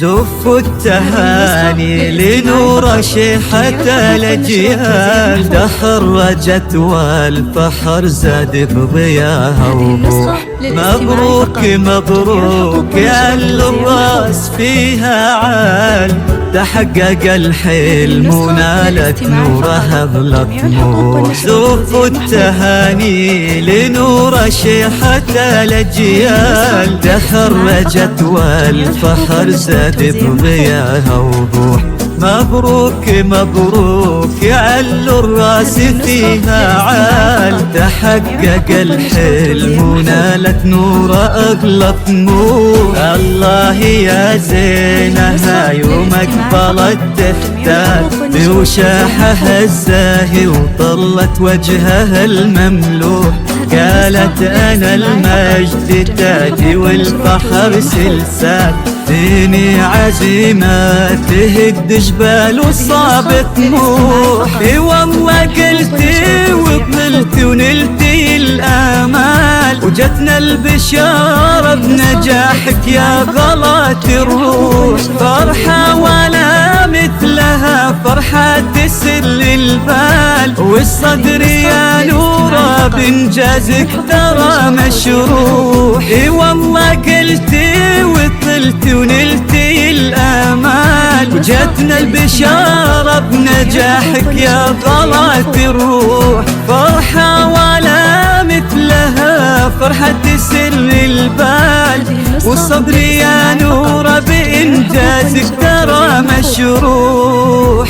زف التهاني لنور شيحة الأجيال، تخرجت والفخر زاد بضياها وروح. مبروك مبروك يا اللي الراس فيها عال، تحقق الحلم ونالت نورها بلا طموح. زف التهاني لنور شيحة الأجيال، تخرجت والفخر زاد بضياها وروح. مبروك مبروك يا اللي الراس فيها عال، تحقق الحلم ونالت نور أغلى طموح. الله يا زينها يوم أقبلت تحتال، بوشاحها الزاهي وطلت وجهها المملوح. قالت أنا المجد تاجي والفخر سلسال، ديني عزيمة تهد جبال وصاب طموح. اي والله قلتي وقلتي ونلتي الآمال، وجتنا البشارة بنجاحك يا غلات الروح. فرحة ولا مثلها فرحة تسر البال، والصدر يا نورة بإنجازك ترى مشروح. اي والله قلتي وطلتي ونلتي الآمال، وجتنا البشارة بنجاحك يا غلات الروح. فرحة ولا مثلها فرحة تسر البال، والصبر يا نورة بإنجازك ترى مشروح.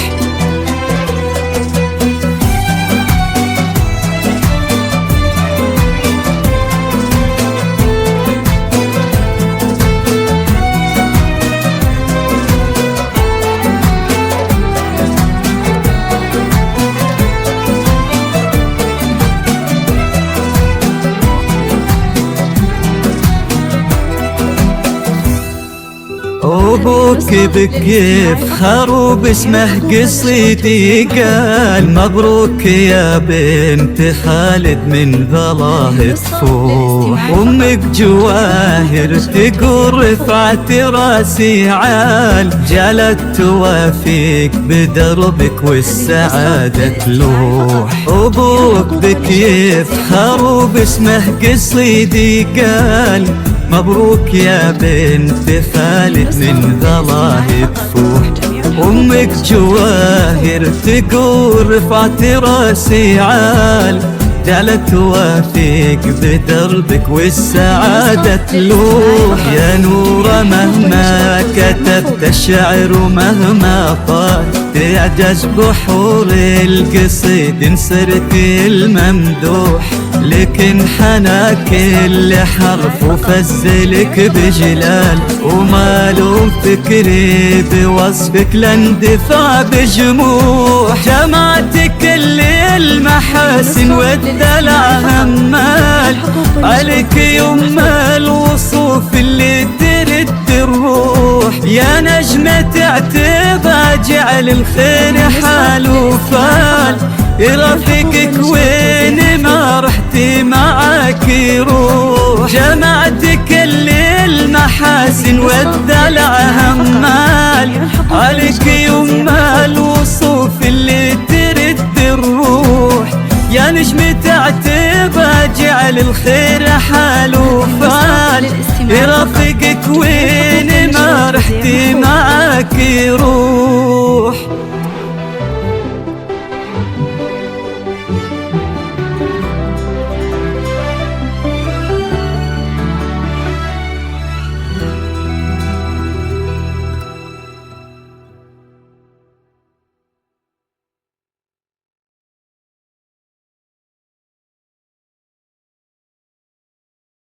أبوك بكيف خروب اسمه قصيدي قال، مبروك يا بنت خالد من ظلاه تفوح. أمك جواهر تقول رفعت راسي عال، جالت توافيك بدربك والسعادة تلوح. أبوك بكيف خروب اسمه قصيدي قال، مبروك يا بنت خالد من ظلاه تفوح. أمك جواهر تقول رفعت راسي عال، جعلت توافيك بدربك والسعادة تلوح. يا نورة مهما كتبت الشعر ومهما طال، تعجز بحور القصيد إن صرت الممدوح. لكن حنا كل حرف وفزلك بجلال، ومالوم فكري بوصفك لاندفع بجموح. جمعت كل المحاسن والدلع همال، عليك يما الوصوف اللي ترد الروح. يا نجمة اعتبى جعل الخير حال وفال، رفيقك وين ما رحتي معاك يروح. جمعت كل المحاسن والدلع همال، عليك يما الوصوف اللي ترد الروح. يا نجمة اعتبى جعل الخير حال وفال، رفيقك وين ما رحتي معاك يروح.